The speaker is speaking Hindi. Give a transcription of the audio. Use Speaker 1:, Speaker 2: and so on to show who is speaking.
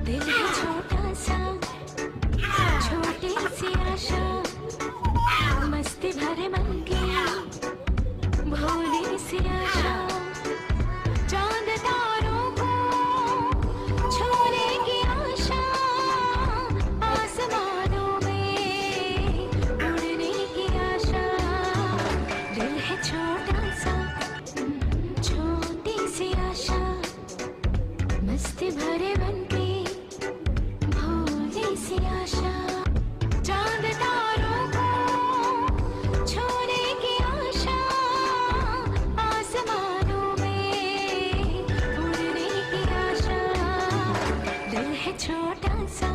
Speaker 1: दिल है छोटा सा, छोटी सी आशा, मस्ती भरे मन की भोली सी आशा, चांद तारों को छूने की आशा, आसमानों में उड़ने की आशा। दिल है छोटा सा, छोटी सी आशा, मस्ती भरे मन की भोली सी आशा, चांद तारों को छूने की आशा, आसमानों में उड़ने की आशा। दिल है छोटा सा,